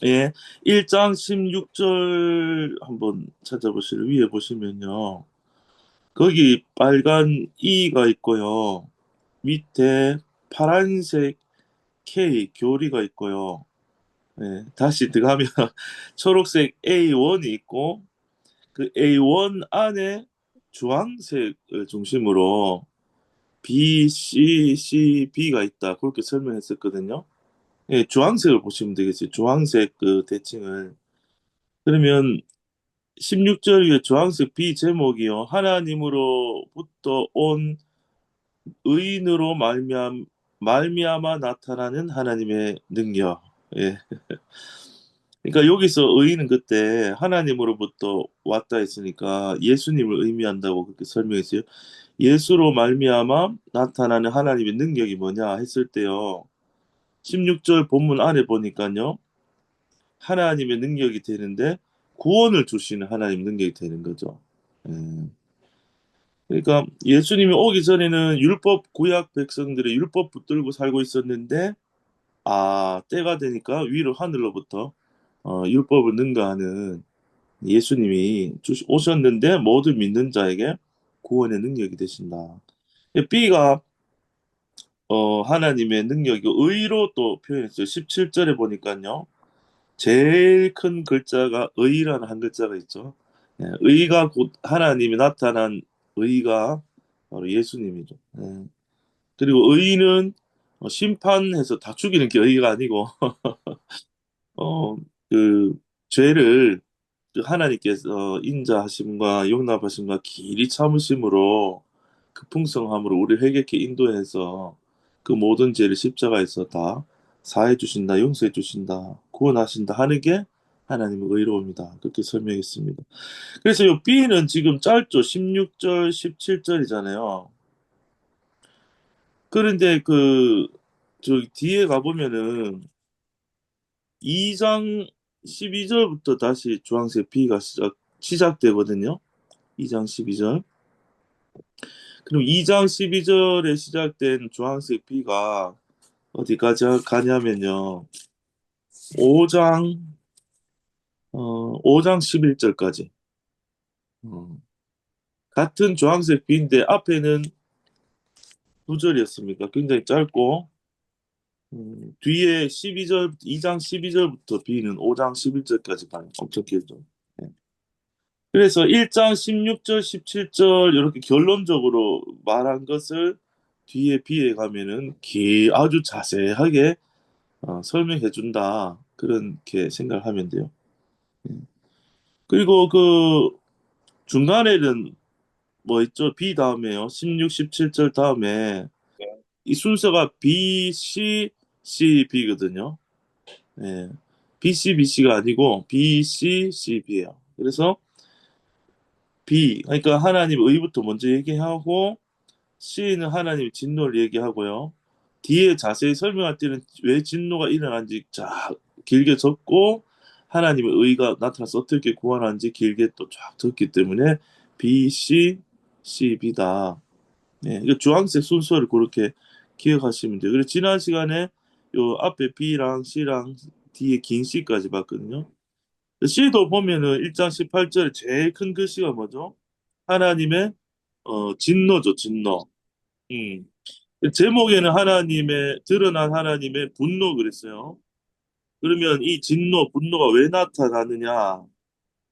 예, 1장 16절 한번 찾아보시면 위에 보시면요. 거기 빨간 E가 있고요. 밑에 파란색 K 교리가 있고요. 예, 다시 들어가면 초록색 A1이 있고 그 A1 안에 주황색을 중심으로 B, C, B가 있다. 그렇게 설명했었거든요. 예, 주황색을 보시면 되겠어요. 주황색 그 대칭을. 그러면 16절 위에 주황색 B 제목이요. 하나님으로부터 온 의인으로 말미암아 나타나는 하나님의 능력. 예. 그러니까 여기서 의인은 그때 하나님으로부터 왔다 했으니까 예수님을 의미한다고 그렇게 설명했어요. 예수로 말미암아 나타나는 하나님의 능력이 뭐냐 했을 때요. 16절 본문 안에 보니까요. 하나님의 능력이 되는데 구원을 주시는 하나님의 능력이 되는 거죠. 예. 그러니까 예수님이 오기 전에는 율법 구약 백성들의 율법 붙들고 살고 있었는데 때가 되니까 위로 하늘로부터 율법을 능가하는 예수님이 오셨는데 모든 믿는 자에게 구원의 능력이 되신다. B가 하나님의 능력이 의로 또 표현했어요. 17절에 보니까요. 제일 큰 글자가 의라는 한 글자가 있죠. 예, 의가 곧 하나님이 나타난 의가 바로 예수님이죠. 예. 그리고 의는 심판해서 다 죽이는 게 의가 아니고 어, 그 죄를 그 하나님께서 인자하심과 용납하심과 길이 참으심으로 그 풍성함으로 우리 회개케 인도해서 그 모든 죄를 십자가에서 다 사해 주신다, 용서해 주신다, 구원하신다 하는 게 하나님의 의로움이다. 그렇게 설명했습니다. 그래서 이 B는 지금 짧죠. 16절, 17절이잖아요. 그런데 저 뒤에 가보면은 2장 12절부터 다시 주황색 B가 시작되거든요. 2장 12절. 그럼 2장 12절에 시작된 주황색 B가 어디까지 가냐면요. 5장, 5장 11절까지. 같은 주황색 B인데 앞에는 두 절이었습니까? 굉장히 짧고, 뒤에 12절, 2장 12절부터 B는 5장 11절까지 가요. 엄청 길죠. 네. 그래서 1장 16절, 17절 이렇게 결론적으로 말한 것을 뒤에 B에 가면은 아주 자세하게 설명해 준다. 그렇게 생각하면 돼요. 음. 그리고 그 중간에는 뭐 있죠? B 다음에요. 16, 17절 다음에 이 순서가 B, C, B거든요. 예. B, C, B, C가 아니고 B, C, B예요. 그래서 B, 그러니까 하나님 의부터 먼저 얘기하고 C는 하나님 진노를 얘기하고요. 뒤에 자세히 설명할 때는 왜 진노가 일어난지 쫙 길게 적고 하나님의 의가 나타나서 어떻게 구원하는지 길게 또 쫙 적기 때문에 B, C, B다. 네, 이거 주황색 순서를 그렇게 기억하시면 돼요. 그리고 지난 시간에 요 앞에 B랑 C랑 뒤에 긴 C까지 봤거든요. C도 보면은 1장 18절에 제일 큰 글씨가 뭐죠? 하나님의 진노죠, 진노. 음. 제목에는 하나님의 드러난 하나님의 분노 그랬어요. 그러면 이 진노, 분노가 왜 나타나느냐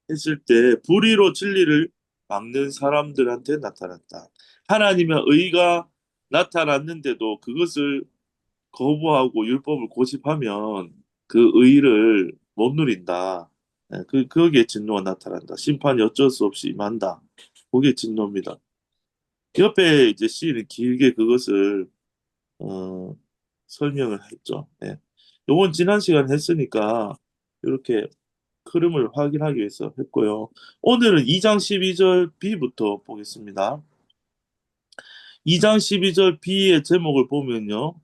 했을 때 불의로 진리를 막는 사람들한테 나타났다. 하나님의 의가 나타났는데도 그것을 거부하고 율법을 고집하면 그 의를 못 누린다. 거기에 진노가 나타난다. 심판이 어쩔 수 없이 임한다. 그게 진노입니다. 옆에 이제 C는 길게 그것을 어, 설명을 했죠. 예. 요건 지난 시간에 했으니까 이렇게 흐름을 확인하기 위해서 했고요. 오늘은 2장 12절 B부터 보겠습니다. 2장 12절 B의 제목을 보면요.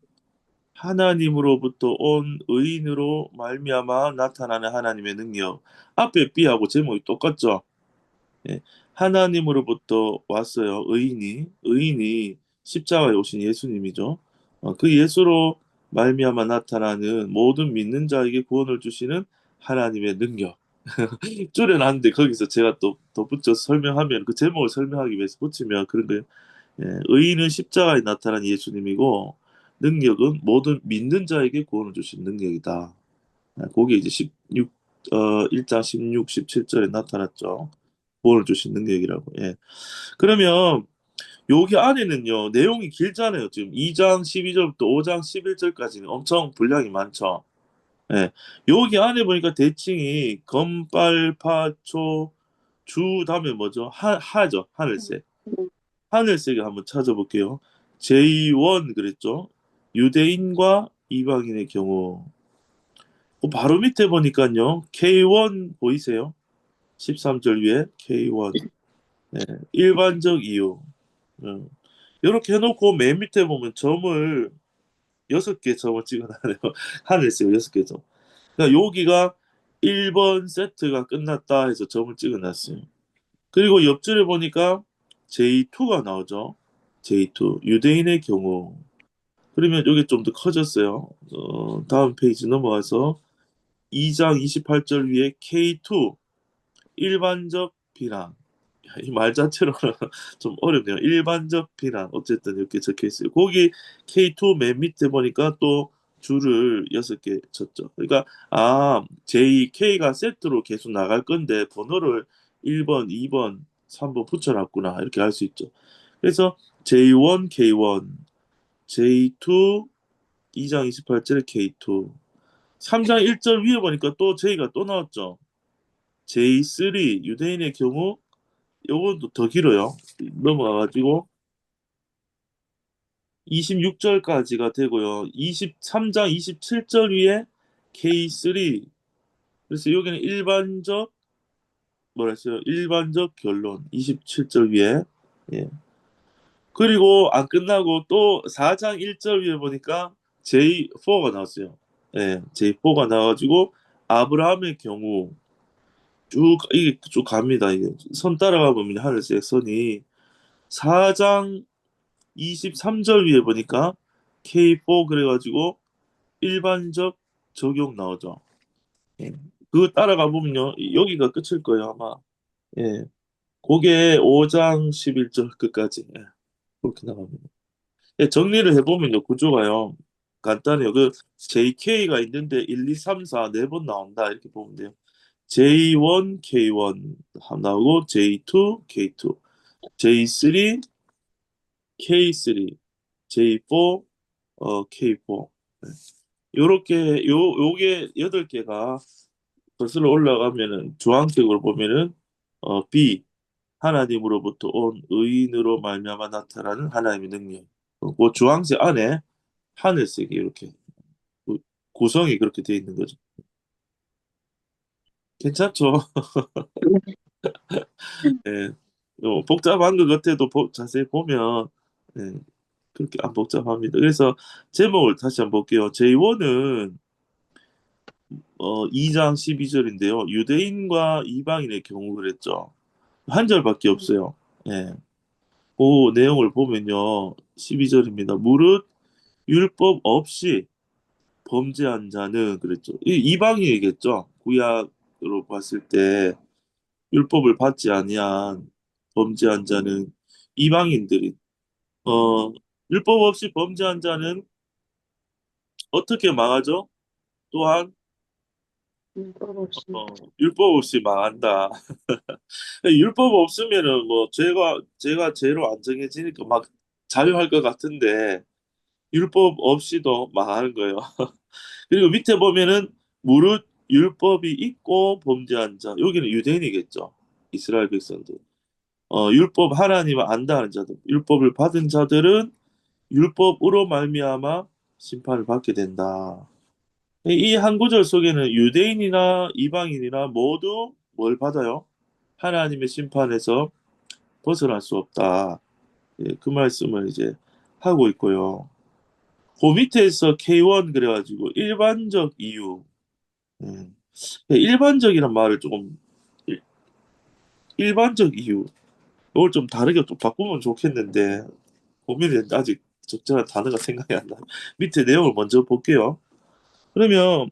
하나님으로부터 온 의인으로 말미암아 나타나는 하나님의 능력. 앞에 B하고 제목이 똑같죠. 예. 하나님으로부터 왔어요. 의인이 십자가에 오신 예수님이죠. 그 예수로 말미암아 나타나는 모든 믿는 자에게 구원을 주시는 하나님의 능력. 줄여놨는데 거기서 제가 또 덧붙여 설명하면 그 제목을 설명하기 위해서 붙이면 그런 거예요. 예, 의인은 십자가에 나타난 예수님이고 능력은 모든 믿는 자에게 구원을 주신 능력이다. 거기 이제 1장 16, 17절에 나타났죠. 구원을 주신 능력이라고. 예. 그러면 여기 안에는요, 내용이 길잖아요. 지금 2장 12절부터 5장 11절까지는 엄청 분량이 많죠. 예. 여기 안에 보니까 대칭이 검빨파초 주 다음에 뭐죠? 하죠. 하늘색. 하늘색을 한번 찾아볼게요. J1 그랬죠? 유대인과 이방인의 경우. 바로 밑에 보니까요. K1 보이세요? 13절 위에 K1. 네, 일반적 이유. 이렇게 해놓고 맨 밑에 보면 점을 6개 점을 찍어놔요. 하늘색 6개 점. 그러니까 여기가 1번 세트가 끝났다 해서 점을 찍어놨어요. 그리고 옆줄에 보니까 J2가 나오죠. J2 유대인의 경우. 그러면 여기 좀 더 커졌어요. 다음 페이지 넘어가서 2장 28절 위에 K2 일반적 비난. 이 말 자체로는 좀 어렵네요. 일반적 비난. 어쨌든 이렇게 적혀 있어요. 거기 K2 맨 밑에 보니까 또 줄을 6개 쳤죠. 그러니까 JK가 세트로 계속 나갈 건데 번호를 1번, 2번, 3번 붙여놨구나. 이렇게 알 수 있죠. 그래서 J1, K1, J2, 2장 28절에 K2, 3장 1절 위에 보니까 또 J가 또 나왔죠. J3 유대인의 경우 요것도 더 길어요. 넘어가가지고 26절까지가 되고요. 23장 27절 위에 K3. 그래서 여기는 일반적 뭐라 했어요? 일반적 결론 27절 위에. 예. 그리고 안 끝나고 또 4장 1절 위에 보니까 J4가 나왔어요. 예, J4가 나와가지고 아브라함의 경우 쭉 이게 쭉 갑니다. 이게 선 따라가 보면 하늘색 선이 4장 23절 위에 보니까 K4 그래가지고 일반적 적용 나오죠. 예. 그거 따라가 보면요. 여기가 끝일 거예요, 아마. 예. 그게 5장 11절 끝까지. 예. 그렇게 나갑니다. 예, 정리를 해보면요. 구조가요. 간단해요. 그 JK가 있는데 1, 2, 3, 4 네 번 나온다. 이렇게 보면 돼요. J1, K1 나오고 J2, K2, J3, K3, J4, K4. 요렇게 요게 8개가 거슬러 올라가면은 주황색으로 보면은 B 하나님으로부터 온 의인으로 말미암아 나타나는 하나님의 능력. 그 주황색 안에 하늘색이 이렇게 구- 구성이 그렇게 되어 있는 거죠. 괜찮죠? 예. 복잡한 것 같아도 자세히 보면 예, 그렇게 안 복잡합니다. 그래서 제목을 다시 한번 볼게요. J1은 2장 12절인데요. 유대인과 이방인의 경우 그랬죠. 한 절밖에 없어요. 예. 그 내용을 보면요. 12절입니다. 무릇 율법 없이 범죄한 자는 그랬죠. 이 이방인이겠죠. 구약으로 봤을 때 율법을 받지 아니한 범죄한 자는 이방인들이 어 율법 없이 범죄한 자는 어떻게 망하죠? 또한 율법 없이. 어, 율법 없이 망한다. 율법 없으면은 뭐 죄가 죄로 안 정해지니까 막 자유할 것 같은데 율법 없이도 망하는 거예요. 그리고 밑에 보면은 무릇 율법이 있고 범죄한 자 여기는 유대인이겠죠. 이스라엘 백성들. 율법 하나님을 안다는 자들, 율법을 받은 자들은 율법으로 말미암아 심판을 받게 된다. 이 한 구절 속에는 유대인이나 이방인이나 모두 뭘 받아요? 하나님의 심판에서 벗어날 수 없다. 예, 그 말씀을 이제 하고 있고요. 그 밑에서 K1 그래가지고 일반적 이유. 음. 일반적이란 말을 조금 일- 일반적 이유. 이걸 좀 다르게 좀 바꾸면 좋겠는데 고민이 아직 적절한 단어가 생각이 안 나. 밑에 내용을 먼저 볼게요. 그러면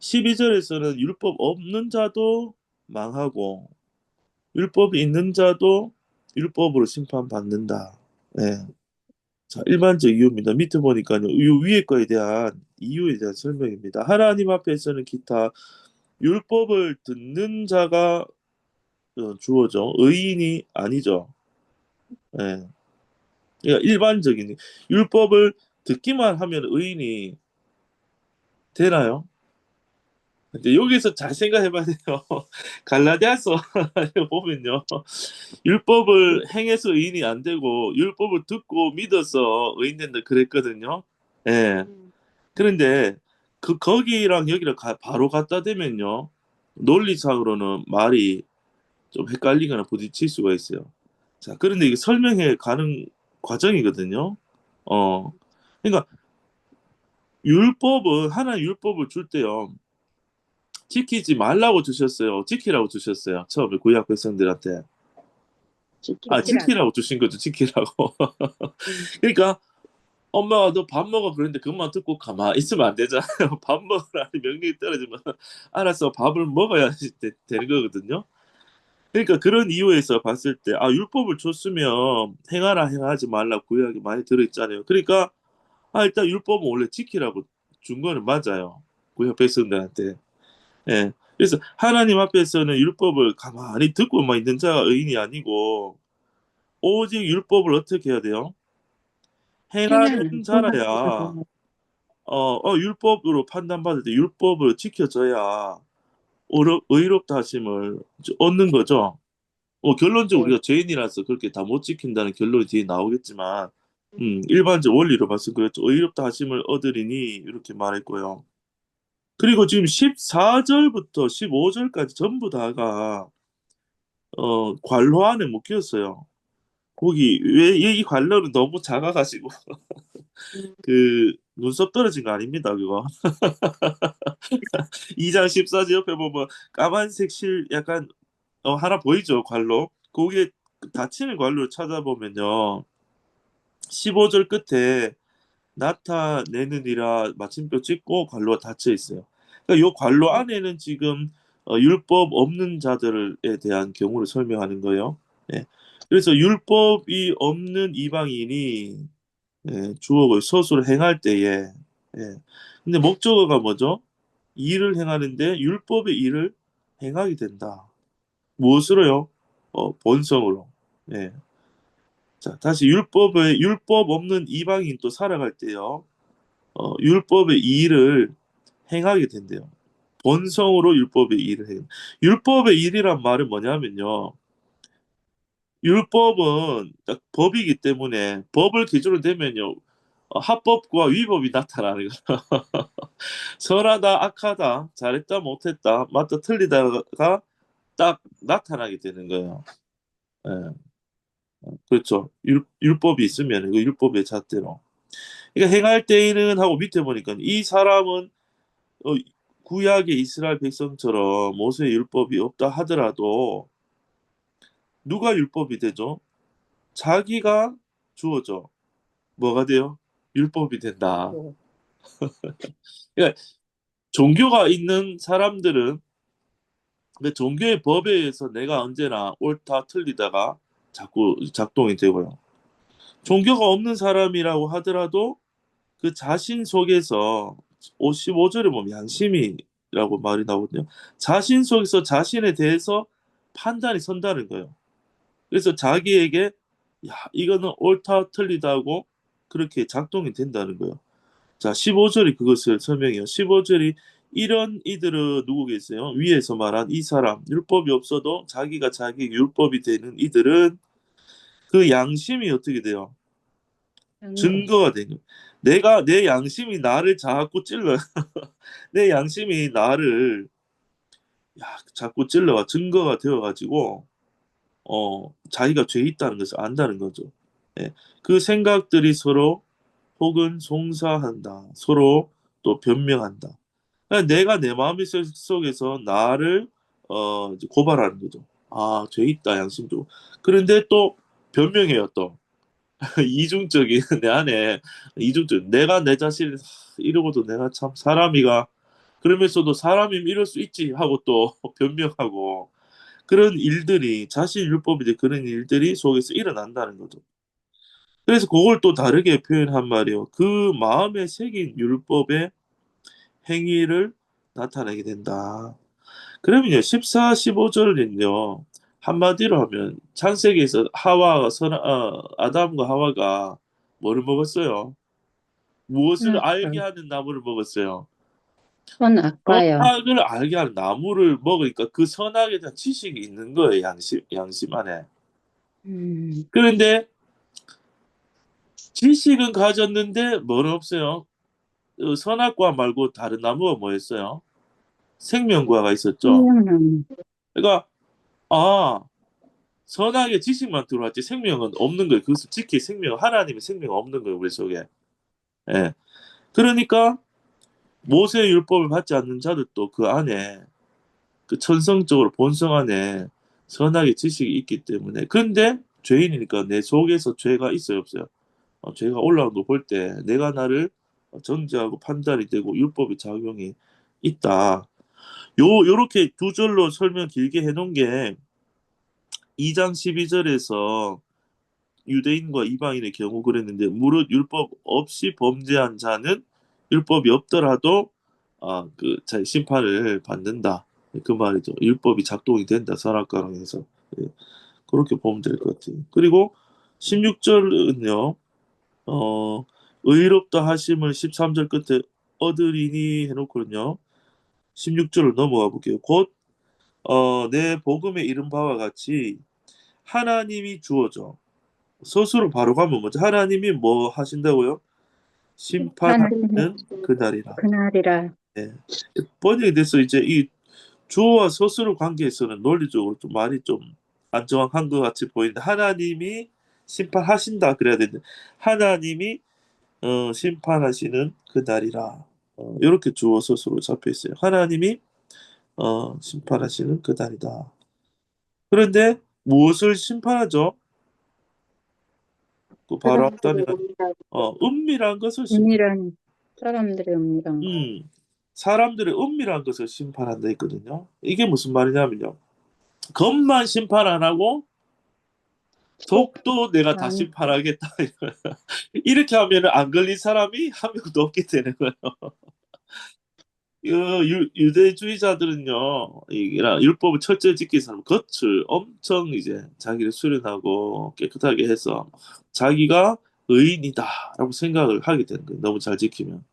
12절에서는 율법 없는 자도 망하고 율법이 있는 자도 율법으로 심판받는다. 예. 자, 일반적 이유입니다. 밑에 보니까요. 이 위에 거에 대한 이유에 대한 설명입니다. 하나님 앞에서는 기타 율법을 듣는 자가 주어져 의인이 아니죠. 예. 그러니까 일반적인 율법을 듣기만 하면 의인이 되나요? 근데 여기서 잘 생각해봐야 돼요. 갈라디아서 보면요. 율법을 행해서 의인이 안 되고 율법을 듣고 믿어서 의인 된다 그랬거든요. 예. 음, 그런데 거기랑 여기를 바로 갖다 대면요. 논리상으로는 말이 좀 헷갈리거나 부딪힐 수가 있어요. 자, 그런데 이게 설명해 가는 과정이거든요. 그러니까 율법은 하나님 율법을 줄 때요. 지키지 말라고 주셨어요. 지키라고 주셨어요. 처음에 구약 백성들한테. 지키라고. 지키라고 주신 거죠. 지키라고. 음, 그러니까 엄마가 너 밥 먹어 그랬는데 그것만 듣고 가만히 있으면 안 되잖아요. 밥 먹으라는 명령이 떨어지면 알았어 밥을 먹어야 되는 거거든요. 그러니까 그런 이유에서 봤을 때 율법을 줬으면 행하라 행하지 말라 구약이 많이 들어있잖아요. 그러니까 일단 율법은 원래 지키라고 준 거는 맞아요. 구약 백성들한테. 예. 그래서 하나님 앞에서는 율법을 가만히 듣고만 있는 자가 의인이 아니고 오직 율법을 어떻게 해야 돼요? 행하는 행하는 자라야 자가 율법으로 판단받을 때 율법을 지켜져야 의롭다 하심을 얻는 거죠. 결론적으로 네. 우리가 죄인이라서 그렇게 다 못 지킨다는 결론이 뒤에 나오겠지만, 일반적 원리로 봤을 때 그렇죠. 의롭다 하심을 얻으리니 이렇게 말했고요. 그리고 지금 14절부터 15절까지 전부 다가 관로 안에 묶였어요. 거기 왜 이 관로는 너무 작아가지고 음, 그 눈썹 떨어진 거 아닙니다, 그거. 2장 14절 옆에 보면 까만색 실 약간 하나 보이죠, 관로. 거기에 닫히는 관로를 찾아보면요. 15절 끝에 나타내느니라 마침표 찍고 관로가 닫혀 있어요. 그러니까 이 관로 네. 안에는 지금 율법 없는 자들에 대한 경우를 설명하는 거예요. 예. 그래서 율법이 없는 이방인이 주어고 서술을 행할 때에 근데 목적어가 뭐죠? 일을 행하는데 율법의 일을 행하게 된다. 무엇으로요? 본성으로. 예. 자, 다시 율법 없는 이방인 또 살아갈 때요. 율법의 일을 행하게 된대요. 본성으로 율법의 일을 해. 율법의 일이란 말은 뭐냐면요. 율법은 딱 법이기 때문에 법을 기준으로 되면요. 합법과 위법이 나타나는 거. 선하다, 악하다, 잘했다, 못했다, 맞다, 틀리다가 딱 나타나게 되는 거예요. 예. 그렇죠. 율법이 있으면 그 율법의 잣대로. 그러니까 행할 때에는 하고 밑에 보니까 이 사람은 어, 구약의 이스라엘 백성처럼 모세의 율법이 없다 하더라도 누가 율법이 되죠? 자기가 주어져. 뭐가 돼요? 율법이 된다. 네. 그러니까 종교가 있는 사람들은 그 종교의 법에 의해서 내가 언제나 옳다 틀리다가 자꾸 작동이 되고요. 종교가 없는 사람이라고 하더라도 그 자신 속에서 55절에 보면 양심이라고 말이 나오거든요. 자신 속에서 자신에 대해서 판단이 선다는 거예요. 그래서 자기에게 이거는 옳다 틀리다고 그렇게 작동이 된다는 거예요. 자, 15절이 그것을 설명해요. 15절이 이런 이들은 누구겠어요? 위에서 말한 이 사람, 율법이 없어도 자기가 자기 율법이 되는 이들은 그 양심이 어떻게 돼요? 양심. 증거가 되는 거예요. 내 양심이 나를 자꾸 찔러요. 내 양심이 나를 자꾸 찔러가 증거가 되어가지고 자기가 죄 있다는 것을 안다는 거죠. 예. 그 생각들이 서로 혹은 송사한다. 서로 또 변명한다. 그러니까 내가 내 마음 속에서 나를 이제 고발하는 거죠. 죄 있다, 양심도. 그런데 또 변명해요, 또. 이중적인 내 안에 이중적. 내가 내 자신 이러고도 내가 참 사람이가 그러면서도 사람이면 이럴 수 있지 하고 또 변명하고 그런 일들이 자신 율법인데 그런 일들이 속에서 일어난다는 거죠. 그래서 그걸 또 다르게 표현한 말이요. 그 마음에 새긴 율법의 행위를 나타내게 된다. 그러면요, 14, 15절은요, 한마디로 하면 창세기에서 아담과 하와가 뭐를 먹었어요? 무엇을 알게 선악과. 하는 나무를 먹었어요? 선악과요. 선악을 알게 하는 나무를 먹으니까 그 선악에 대한 지식이 있는 거예요, 양심 안에. 음, 그런데 지식은 가졌는데 뭐는 없어요? 선악과 말고 다른 나무가 뭐였어요? 생명과가 있었죠. 생명나무. 그러니까 아 선악의 지식만 들어왔지 생명은 없는 거예요. 그것을 지킬 생명 하나님의 생명 없는 거예요 우리 속에. 예. 그러니까 모세의 율법을 받지 않는 자들도 그 안에 그 천성적으로 본성 안에 선악의 지식이 있기 때문에 근데 죄인이니까 내 속에서 죄가 있어요 없어요? 죄가 올라오는 거 볼 때 내가 나를 정죄하고 판단이 되고 율법의 작용이 있다. 요렇게 두 절로 설명 길게 해놓은 게 2장 12절에서 유대인과 이방인의 경우 그랬는데 무릇 율법 없이 범죄한 자는 율법이 없더라도 자 심판을 받는다. 그 말이죠. 율법이 작동이 된다. 선악과랑해서 그렇게 보면 될 것 같아요. 그리고 16절은요. 의롭다 하심을 13절 끝에 얻으리니 해놓고는요. 16절을 넘어가 볼게요. 곧 내 복음에 이른 바와 같이 하나님이 주어져 서술을 바로 가면 뭐죠? 하나님이 뭐 하신다고요? 심판하는 하나님의 그날이라. 그날이라. 예. 번역이 돼서 이제 이 주어와 서술의 관계에서는 논리적으로 좀 말이 좀 안 정확한 것 같이 보이는데 하나님이 심판하신다 그래야 되는데 하나님이 심판하시는 그날이라. 이렇게 주어 서술로 잡혀 있어요. 하나님이 심판하시는 그날이다. 그런데 무엇을 심판하죠? 그 바로 앞단에 사람들의 은밀한 것을 은밀한, 사람들의 은밀한 것. 음, 사람들의 은밀한 것을 심판한다 했거든요. 이게 무슨 말이냐면요. 겉만 심판 안 하고 속 속도 내가 다 안에. 심판하겠다. 이렇게 하면 안 걸린 사람이 한 명도 없게 되는 거예요. 유대주의자들은요, 이랑 율법을 철저히 지키는 사람, 겉을 엄청 이제 자기를 수련하고 깨끗하게 해서 자기가 의인이다라고 생각을 하게 되는 거예요. 너무 잘 지키면.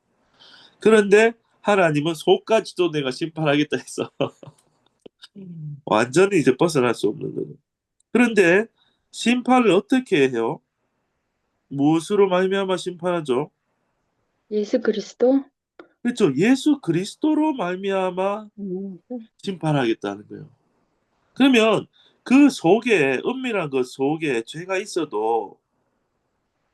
그런데 하나님은 속까지도 내가 심판하겠다 해서 완전히 이제 벗어날 수 없는 거예요. 그런데 심판을 어떻게 해요? 무엇으로 말미암아 심판하죠? 예수 그리스도. 그렇죠. 예수 그리스도로 말미암아 음, 심판하겠다는 거예요. 그러면 그 속에 은밀한 것 속에 죄가 있어도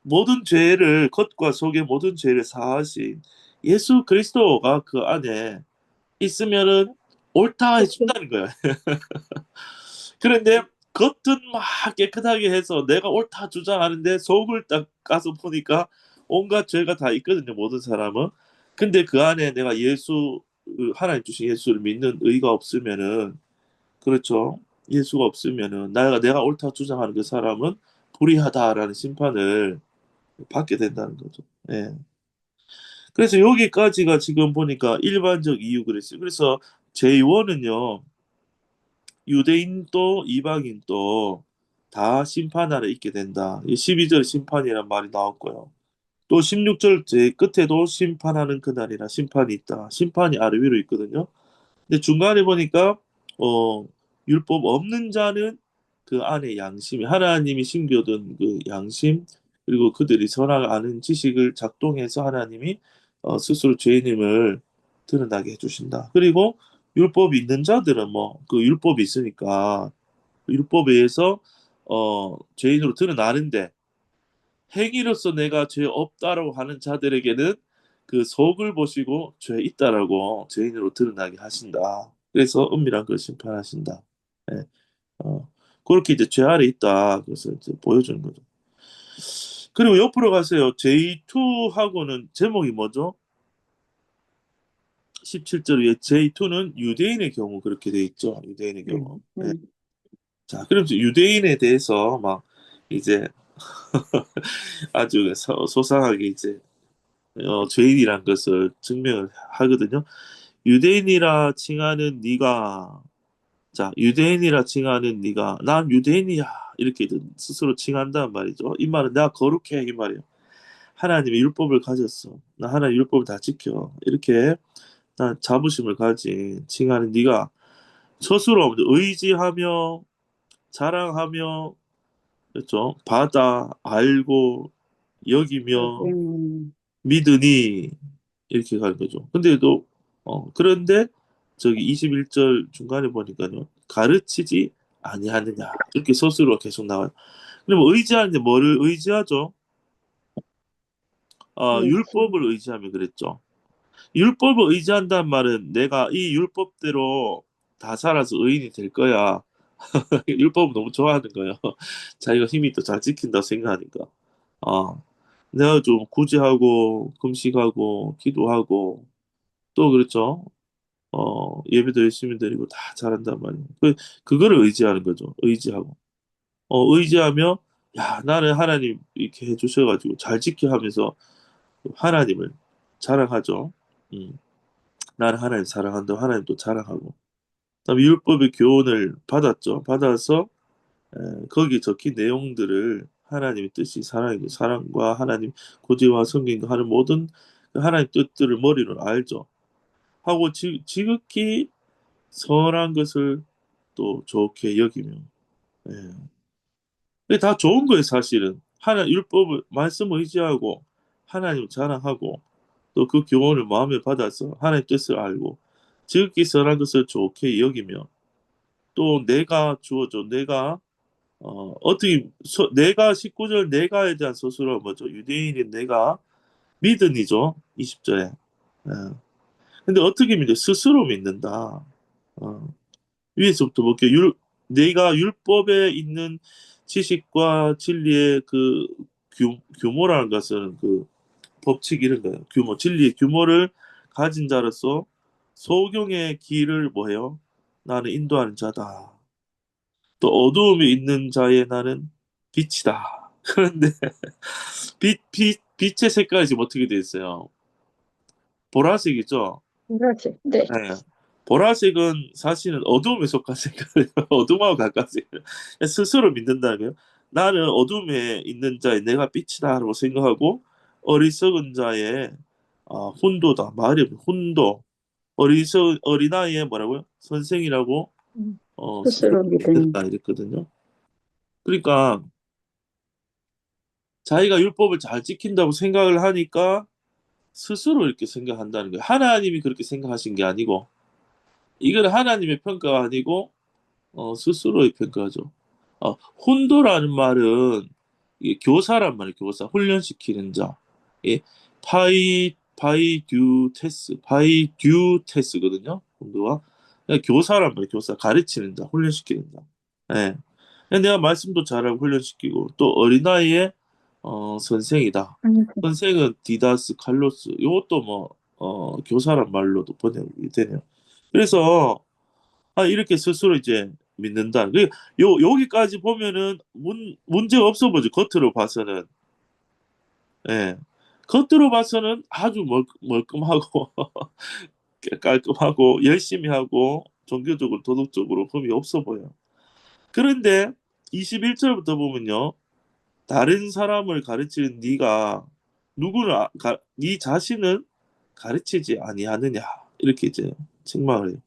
모든 죄를 겉과 속의 모든 죄를 사하신 예수 그리스도가 그 안에 있으면은 옳다 해준다는 거예요. 그런데 겉은 막 깨끗하게 해서 내가 옳다 주장하는데 속을 딱 가서 보니까 온갖 죄가 다 있거든요. 모든 사람은. 근데 그 안에 내가 하나님 주신 예수를 믿는 의가 없으면은 그렇죠. 예수가 없으면은 내가 옳다 주장하는 그 사람은 불의하다라는 심판을 받게 된다는 거죠. 예. 그래서 여기까지가 지금 보니까 일반적 이유 그랬어요. 그래서 제1은요. 유대인도 이방인도 다 심판 아래 있게 된다. 이 12절 심판이란 말이 나왔고요. 또 16절 제 끝에도 심판하는 그날이라 심판이 있다. 심판이 아래 위로 있거든요. 근데 중간에 보니까 어 율법 없는 자는 그 안에 양심이 하나님이 심겨둔 그 양심 그리고 그들이 선악 아는 지식을 작동해서 하나님이 스스로 죄인임을 드러나게 해주신다. 그리고 율법이 있는 자들은 뭐 그 율법이 있으니까 그 율법에 의해서 죄인으로 드러나는데 행위로서 내가 죄 없다라고 하는 자들에게는 그 속을 보시고 죄 있다라고 죄인으로 드러나게 하신다. 그래서 은밀한 걸 심판하신다. 예. 어, 그렇게 이제 죄 아래 있다. 그래서 이제 보여주는 거죠. 그리고 옆으로 가세요. J2하고는 제목이 뭐죠? 17절 위에 J2는 유대인의 경우 그렇게 돼 있죠. 유대인의 경우. 음, 네. 음, 자, 그럼 이제 유대인에 대해서 막 이제 아주 소상하게 이제 죄인이란 것을 증명을 하거든요. 유대인이라 칭하는 네가 자, 유대인이라 칭하는 네가 난 유대인이야 이렇게 스스로 칭한단 말이죠. 이 말은 내가 거룩해 이 말이에요. 하나님의 율법을 가졌어. 나 하나님 율법을 다 지켜. 이렇게 난 자부심을 가진 칭하는 네가 스스로 의지하며 자랑하며 그렇죠. 받아 알고 여기며 여기는, 믿으니 이렇게 가는 거죠. 근데도 그런데 저기 21절 중간에 보니까요. 가르치지 아니하느냐. 이렇게 서술로 계속 나와요. 그럼 의지하는데 뭐를 의지하죠? 의지, 율법을 의지하면 그랬죠. 율법을 의지한다는 말은 내가 이 율법대로 다 살아서 의인이 될 거야. 율법을 너무 좋아하는 거예요. 자기가 힘이 또 잘 지킨다고 생각하니까. 아, 내가 좀 구제하고 금식하고 기도하고 또 그렇죠. 예배도 열심히 드리고 다 잘한단 말이에요. 그거를 의지하는 거죠. 의지하고. 의지하며 야, 나는 하나님 이렇게 해주셔가지고 잘 지켜 하면서 하나님을 자랑하죠. 음, 나는 하나님 사랑한다. 하나님 또 자랑하고. 그다음에 율법의 교훈을 받았죠. 받아서 거기 적힌 내용들을 하나님의 뜻이 사랑이고 사랑과 하나님 고지와 성경과 하는 모든 그 하나님 뜻들을 머리로 알죠. 하고 지극히 선한 것을 또 좋게 여기며 예. 이게 다 좋은 거예요 사실은. 하나 율법을 말씀을 의지하고 하나님 자랑하고 또 그 교훈을 마음에 받아서 하나님 뜻을 알고 지극히 선한 것을 좋게 여기며 또 내가 주어져 내가 어떻게 내가 19절 내가에 대한 서술어 뭐죠? 유대인인 내가 믿음이죠. 20절에. 예. 근데 어떻게 믿어? 스스로 믿는다. 어. 위에서부터 볼게요. 내가 율법에 있는 지식과 진리의 그 규모라는 것은 그 법칙 이런 거예요. 규모, 진리의 규모를 가진 자로서 소경의 길을 뭐예요? 나는 인도하는 자다. 또 어두움에 있는 자의 나는 빛이다. 그런데 빛의 색깔이 지금 어떻게 돼 있어요? 보라색이죠? 그렇지. 네. 네. 보라색은 사실은 어두움에 속한 색깔이에요. 어둠하고 가까운 색깔. 스스로 믿는다는 거예요. 나는 어둠에 있는 자의 내가 빛이다라고 생각하고 어리석은 자의 혼도다. 말이 혼도. 어린아이의 뭐라고요? 선생이라고 음, 스스로 스스로 믿으니, 믿는다 이랬거든요. 그러니까 자기가 율법을 잘 지킨다고 생각을 하니까 스스로 이렇게 생각한다는 거예요. 하나님이 그렇게 생각하신 게 아니고 이건 하나님의 평가가 아니고 스스로의 평가죠. 혼도라는 말은 이게 교사란 말이에요. 교사, 훈련시키는 자. 예, 파이듀테스거든요. 혼도가 그러니까 교사란 말이에요. 교사, 가르치는 자, 훈련시키는 자. 예. 내가 말씀도 잘하고 훈련시키고 또 어린아이의 선생이다. 항상 선생은 디다스, 칼로스. 이것도 뭐 교사란 말로도 번역이 되네요. 그래서 이렇게 스스로 이제 믿는다. 여기까지 보면은 문제가 없어 보죠. 겉으로 봐서는. 예. 겉으로 봐서는 아주 멀끔하고 깔끔하고 열심히 하고 종교적으로 도덕적으로 흠이 없어 보여. 그런데 21절부터 보면요. 다른 사람을 가르치는 네가 누구를 네 자신은 가르치지 아니하느냐. 이렇게 이제 책망을 해요.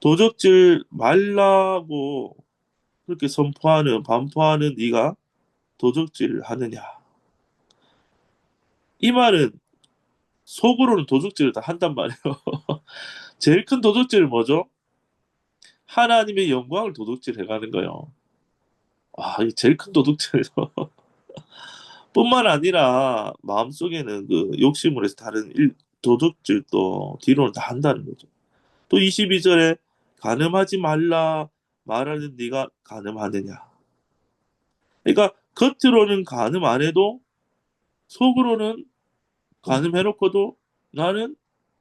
도적질 말라고 그렇게 반포하는 네가 도적질을 하느냐? 이 말은 속으로는 도적질을 다 한단 말이에요. 제일 큰 도적질은 뭐죠? 하나님의 영광을 도둑질해가는 거예요. 이 제일 큰 도둑질이죠. 뿐만 아니라 마음속에는 그 욕심으로 해서 다른 도둑질도 뒤로는 다 한다는 거죠. 또 22절에 간음하지 말라 말하는 네가 간음하느냐? 그러니까 겉으로는 간음 안 해도 속으로는 간음해놓고도 나는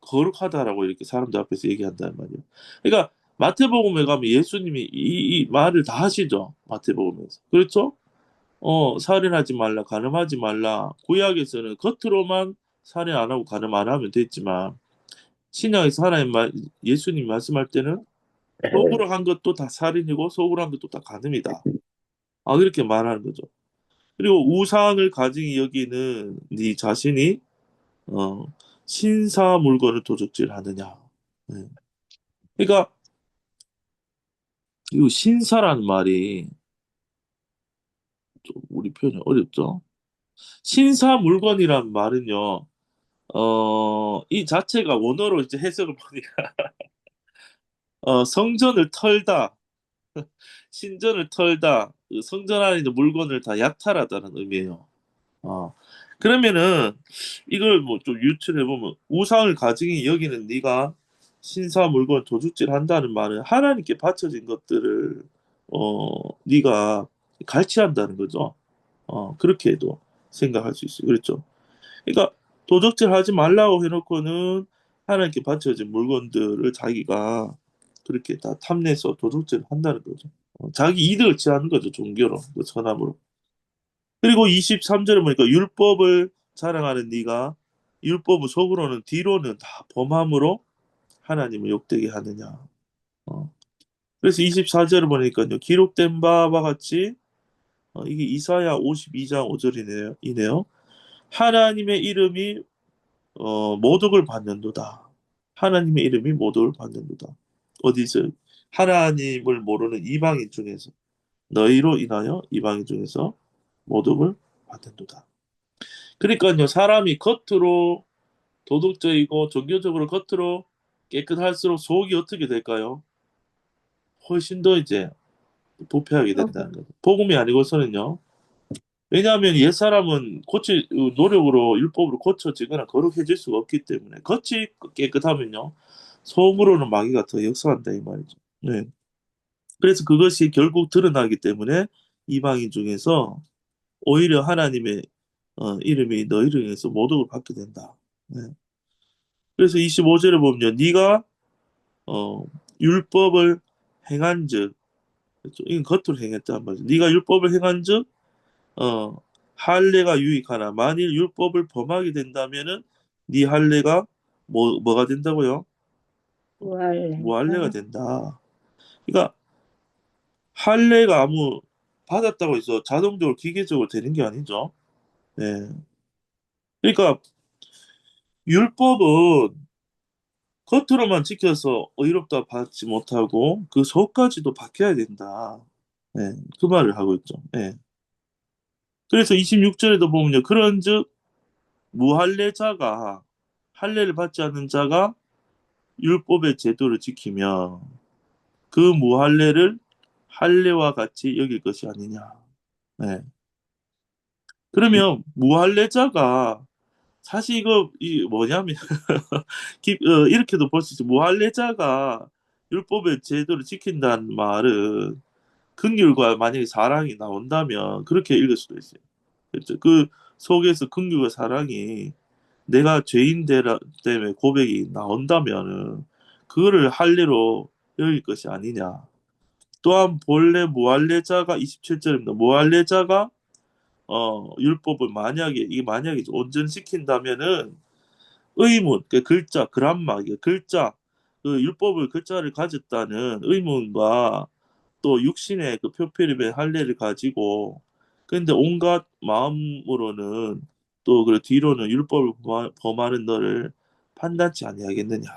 거룩하다라고 이렇게 사람들 앞에서 얘기한단 말이에요. 그러니까 마태복음에 가면 예수님이 이 말을 다 하시죠. 마태복음에서. 그렇죠? 살인하지 말라, 간음하지 말라. 구약에서는 겉으로만 살인 안 하고 간음 안 하면 됐지만 신약에서 예수님 말씀할 때는 속으로 한 것도 다 살인이고 속으로 한 것도 다 간음이다. 그렇게 말하는 거죠. 그리고 우상을 가증히 여기는 네 자신이 어, 신사 물건을 도적질하느냐. 네. 그러니까 이 신사라는 말이 좀 우리 표현이 어렵죠. 신사 물건이란 말은요. 이 자체가 원어로 이제 해석을 보니까 성전을 털다, 신전을 털다, 그 성전 안에 있는 물건을 다 약탈하다는 의미예요. 어, 그러면은 이걸 뭐 좀 유추해 보면 우상을 가증히 여기는 네가 신사 물건 도둑질 한다는 말은 하나님께 바쳐진 것들을 네가 갈취한다는 거죠. 그렇게도 생각할 수 있어요. 그렇죠. 그러니까 도적질 하지 말라고 해놓고는 하나님께 바쳐진 물건들을 자기가 그렇게 다 탐내서 도둑질을 한다는 거죠. 자기 이득을 취하는 거죠. 종교로, 그 선함으로. 그리고 23절에 보니까 율법을 자랑하는 네가 율법을 속으로는 뒤로는 다 범함으로 하나님을 욕되게 하느냐. 어. 그래서 24절을 보니까요. 기록된 바와 같이 이게 이사야 52장 5절이네요. 이네요. 하나님의 이름이 모독을 받는도다. 하나님의 이름이 모독을 받는도다. 어디서 하나님을 모르는 이방인 중에서 너희로 인하여 이방인 중에서 모독을 받는도다. 그러니까요, 사람이 겉으로 도덕적이고 종교적으로 겉으로 깨끗할수록 속이 어떻게 될까요? 훨씬 더 이제 부패하게 된다는 거죠. 복음이 아니고서는요. 왜냐하면 옛사람은 노력으로 율법으로 고쳐지거나 거룩해질 수가 없기 때문에 겉이 깨끗하면요. 속으로는 마귀가 더 역사한다 이 말이죠. 네. 그래서 그것이 결국 드러나기 때문에 이방인 중에서 오히려 하나님의 이름이 너희를 위해서 모독을 받게 된다. 네. 그래서 25절에 보면 네가 어, 율법을 행한즉 그렇죠? 이건 겉으로 행했단 말이죠. 네가 율법을 행한즉 할례가 유익하나 만일 율법을 범하게 된다면은 네 할례가 뭐가 된다고요? 무할례가 무할래가 된다. 그러니까 할례가 아무 받았다고 해서 자동적으로 기계적으로 되는 게 아니죠. 네. 그러니까 율법은 겉으로만 지켜서 의롭다 받지 못하고 그 속까지도 바뀌어야 된다. 네, 그 말을 하고 있죠. 네. 그래서 26절에도 보면요. 그런즉 무할례자가 할례를 받지 않는 자가 율법의 제도를 지키며 그 무할례를 할례와 같이 여길 것이 아니냐. 네. 그러면 무할례자가 사실 이거 이 뭐냐면 이렇게도 볼 수 있어. 무할례자가 율법의 제도를 지킨다는 말은 긍휼과 만약에 사랑이 나온다면 그렇게 읽을 수도 있어요. 그렇죠? 그 속에서 긍휼과 사랑이 내가 때문에 고백이 나온다면은 그거를 할례로 여길 것이 아니냐. 또한 본래 무할례자가 27절입니다. 무할례자가 율법을 만약에 이게 만약에 온전시킨다면은 의문 그 글자 그람마 이게 글자 그 율법을 글자를 가졌다는 의문과 또 육신의 그 표피름의 할례를 가지고 근데 온갖 마음으로는 또 그 뒤로는 율법을 범하는 너를 판단치 아니하겠느냐.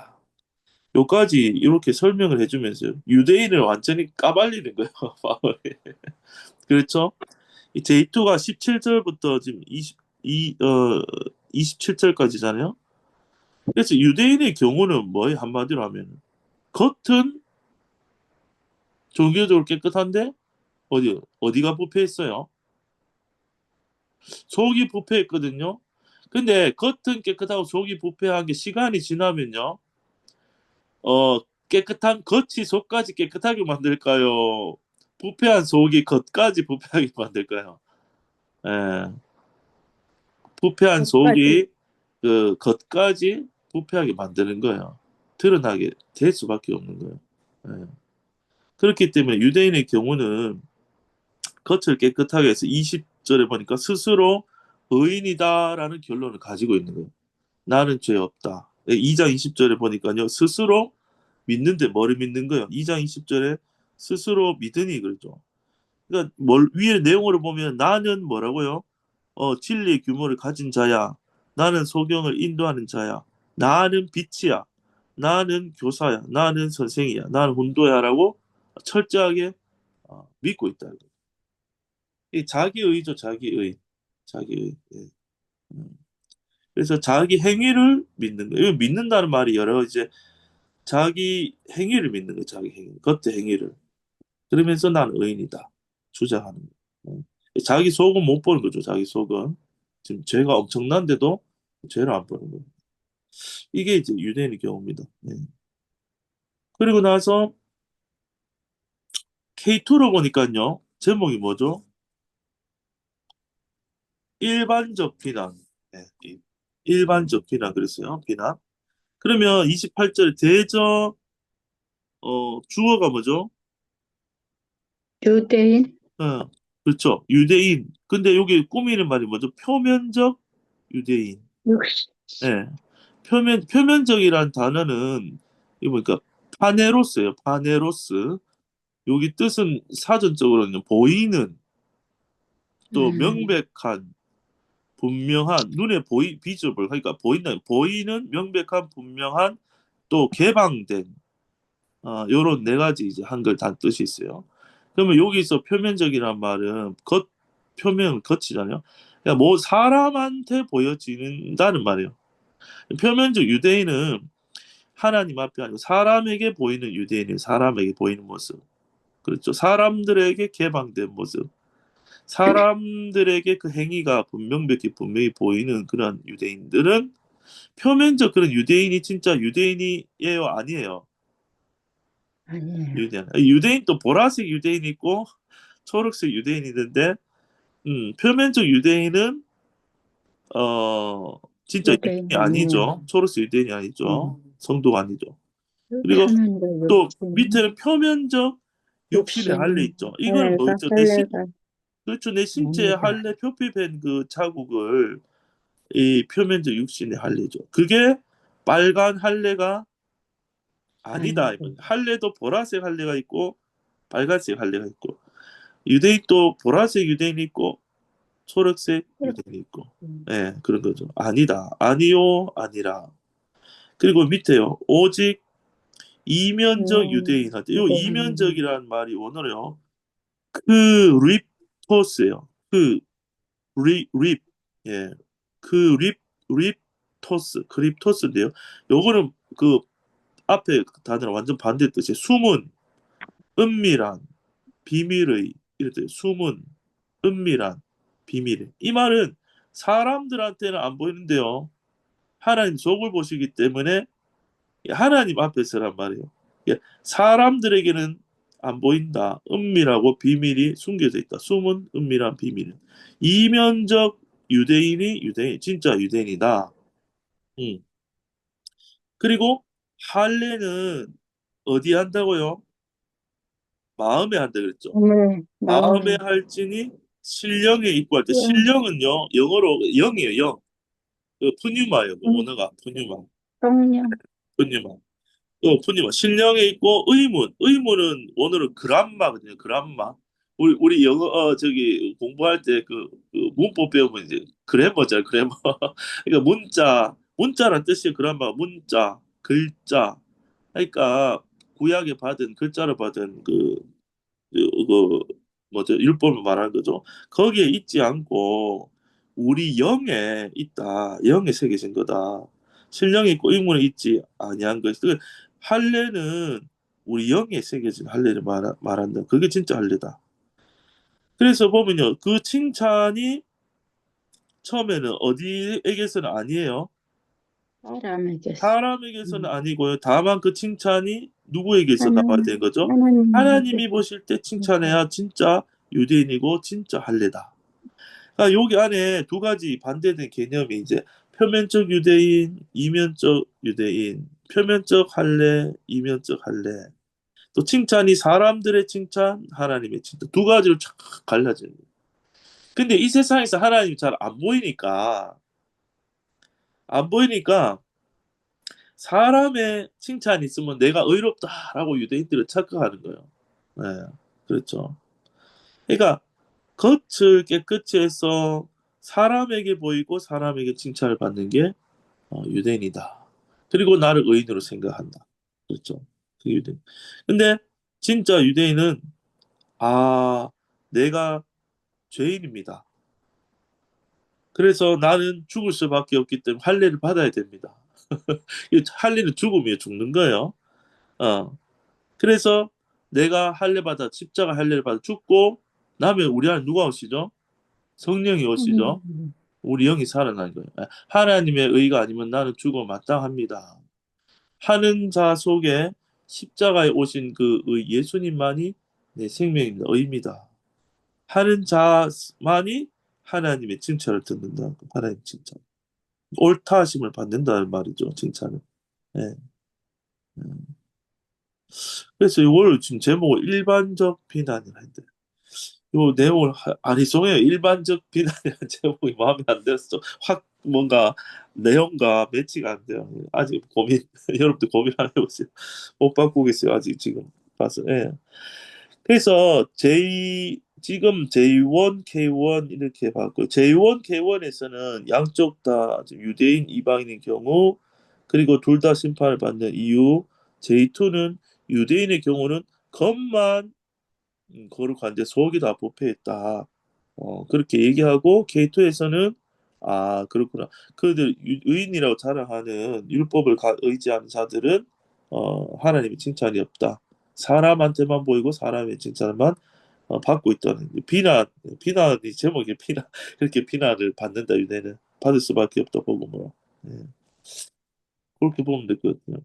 요까지 이렇게 설명을 해주면서 유대인을 완전히 까발리는 거예요. 바울이. 그렇죠? 이 J2가 17절부터 지금 27절까지잖아요. 그래서 유대인의 경우는 뭐예요? 한마디로 하면 겉은 종교적으로 깨끗한데 어디가 부패했어요? 속이 부패했거든요. 근데 겉은 깨끗하고 속이 부패한 게 시간이 지나면요. 깨끗한 겉이 속까지 깨끗하게 만들까요? 부패한 속이 겉까지 부패하게 만들까요? 예. 부패한 끝까지 속이 그 겉까지 부패하게 만드는 거예요. 드러나게 될 수밖에 없는 거예요. 예. 그렇기 때문에 유대인의 경우는 겉을 깨끗하게 해서 20절에 보니까 스스로 의인이다라는 결론을 가지고 있는 거예요. 나는 죄 없다. 2장 20절에 보니까요. 스스로 믿는데 뭐를 믿는 거예요? 2장 20절에 스스로 믿으니 그러죠. 그러니까 위에 내용으로 보면 나는 뭐라고요? 진리의 규모를 가진 자야. 나는 소경을 인도하는 자야. 나는 빛이야. 나는 교사야. 나는 선생이야. 나는 혼도야라고 철저하게 믿고 있다. 이 자기의죠, 자기의. 자기의. 예. 음. 그래서 자기 행위를 믿는 거예요. 믿는다는 말이 여러 이제 자기 행위를 믿는 거예요. 자기 행위. 겉의 행위를. 그러면서 나는 의인이다. 주장하는 거예요. 자기 속은 못 보는 거죠. 자기 속은. 지금 죄가 엄청난데도 죄를 안 보는 거예요. 이게 이제 유대인의 경우입니다. 네. 그리고 나서 K2로 보니까요. 제목이 뭐죠? 일반적 비난. 네. 일반적 비난 그랬어요. 비난. 그러면 28절 대저 주어가 뭐죠? 유대인? 그렇죠. 유대인. 근데 여기 꾸미는 말이 뭐죠? 표면적 유대인. 육신. 예. 표면적이란 단어는 이거 보니까 파네로스예요. 파네로스. 여기 뜻은 사전적으로는 보이는 또 음, 명백한 분명한 눈에 비저블 그러니까 보이는 명백한 분명한 또 개방된 요런 네 가지 이제 한글 단 뜻이 있어요. 그러면 여기서 표면적이란 말은 표면 겉이잖아요. 그러니까 뭐 사람한테 보여지는다는 말이에요. 표면적 유대인은 하나님 앞에 아니고 사람에게 보이는 유대인이 사람에게 보이는 모습. 그렇죠. 사람들에게 개방된 모습. 사람들에게 그 행위가 분명히 보이는 그런 유대인들은 표면적 그런 유대인이 진짜 유대인이에요, 아니에요? 아니에요. 유대인 또 보라색 유대인이 있고 초록색 유대인이 있는데 표면적 유대인은 진짜 유대인 유대인이 아니에요. 아니죠. 초록색 유대인이 아니죠. 음, 성도가 아니죠. 그리고 표면적 또 육신, 밑에는 표면적 육신의 할례 육신, 있죠. 이거는 할례가, 뭐겠죠? 할례가 그렇죠. 내 신체에 아니다. 할례 표피된 그 자국을 이 표면적 육신의 할례죠. 그게 빨간 할례가 아니다. 아니고. 할례도 보라색 할례가 있고 빨간색 할례가 있고 유대인도 보라색 유대인이 있고 초록색 유대인이 있고 음, 예, 그런 거죠. 아니다. 아니요. 아니라. 그리고 밑에요. 오직 이면적 유대인한테 이 유대인, 이면적이라는 말이 원어로요. 그 립토스예요. 그 립, 예, 그 립토스, 크립토스인데요. 요거는 그 앞에 단어랑 완전 반대 뜻이에요. 숨은, 은밀한, 비밀의 이럴 때 숨은, 은밀한, 비밀의. 이 말은 사람들한테는 안 보이는데요. 하나님 속을 보시기 때문에 하나님 앞에서란 말이에요. 사람들에게는 안 보인다. 은밀하고 비밀이 숨겨져 있다. 숨은 은밀한 비밀. 이면적 유대인, 진짜 유대인이다. 음. 그리고 할례는 어디 한다고요? 마음에 한다 그랬죠. 마음에 마음에, 할지니 신령에 입고 할 때 영, 신령은요 영어로 영이에요. 영. 그 푸뉴마예요. 그 원어가 성령, 푸뉴마. 푸니마 신령에 있고 의문은 원어로 그람마거든요. 그람마. 우리 영어 저기 공부할 때 그 문법 배우면 이제 그래머잖아요. 그래머. 그러니까 문자란 뜻이에요. 그람마 문자 글자. 그러니까 구약에 받은 글자로 받은 그 뭐죠 율법을 말하는 거죠. 거기에 있지 않고 우리 영에 있다. 영에 새겨진 거다. 신령이 있고 의문에 있지 아니한 것. 그 할례는 우리 영에 새겨진 할례를 말한다. 그게 진짜 할례다. 그래서 보면요, 그 칭찬이 처음에는 어디에게서는 아니에요. 사람에게서. 사람에게서는 음, 아니고요. 다만 그 칭찬이 누구에게서 나와야 되는 거죠? 하나님에게. 하나님이 보실 때 칭찬해야 진짜 유대인이고 진짜 할례다. 그러니까 여기 안에 두 가지 반대된 개념이 이제 표면적 유대인, 이면적 유대인, 표면적 할례, 이면적 할례. 또 칭찬이 사람들의 칭찬, 하나님의 칭찬 두 가지로 쫙 갈라지는 거예요. 근데 이 세상에서 하나님이 잘 안 보이니까 사람의 칭찬이 있으면 내가 의롭다라고 유대인들은 착각하는 거예요. 네, 그렇죠. 그러니까 겉을 깨끗이 해서 사람에게 보이고 사람에게 칭찬을 받는 게 유대인이다. 그리고 나를 의인으로 생각한다. 그렇죠. 그게 유대인. 근데 진짜 유대인은 내가 죄인입니다. 그래서 나는 죽을 수밖에 없기 때문에 할례를 받아야 됩니다. 이 할례는 죽음이에요. 죽는 거예요. 어. 그래서 내가 할례 받아 십자가 할례를 받아 죽고 나면 우리 안에 누가 오시죠? 성령이 오시죠. 우리 영이 살아나는 거예요. 하나님의 의가 아니면 나는 죽어 마땅합니다. 하는 자 속에 십자가에 오신 그 예수님만이 내 생명입니다. 의입니다. 하는 자만이 하나님의 칭찬을 듣는다. 하나님 칭찬. 옳다 하심을 받는다는 말이죠. 칭찬은. 예. 음. 그래서 이걸 지금 제목을 일반적 비난이라 했는데 요 내용을 아니송해요. 일반적 비난이라는 제목이 마음에 안 들어서 확 뭔가 내용과 매치가 안 돼요. 아직 고민 여러분들 고민 안 해보세요. 못 바꾸겠어요. 아직 지금 봐서. 예. 그래서 지금 J1, K1 이렇게 봤고 J1, K1에서는 양쪽 다 유대인, 이방인의 경우 그리고 둘 다 심판을 받는 이유 J2는 유대인의 경우는 겉만 거룩한데 속이 다 부패했다. 그렇게 얘기하고 K2에서는 그렇구나. 그들 의인이라고 자랑하는 율법을 의지하는 자들은 하나님의 칭찬이 없다. 사람한테만 보이고 사람의 칭찬만 받고 있다는 비난이 제목이 비난 그렇게 비난을 받는다 유대는 받을 수밖에 없다 보고 뭐 예. 그렇게 보면 될 것 같아요.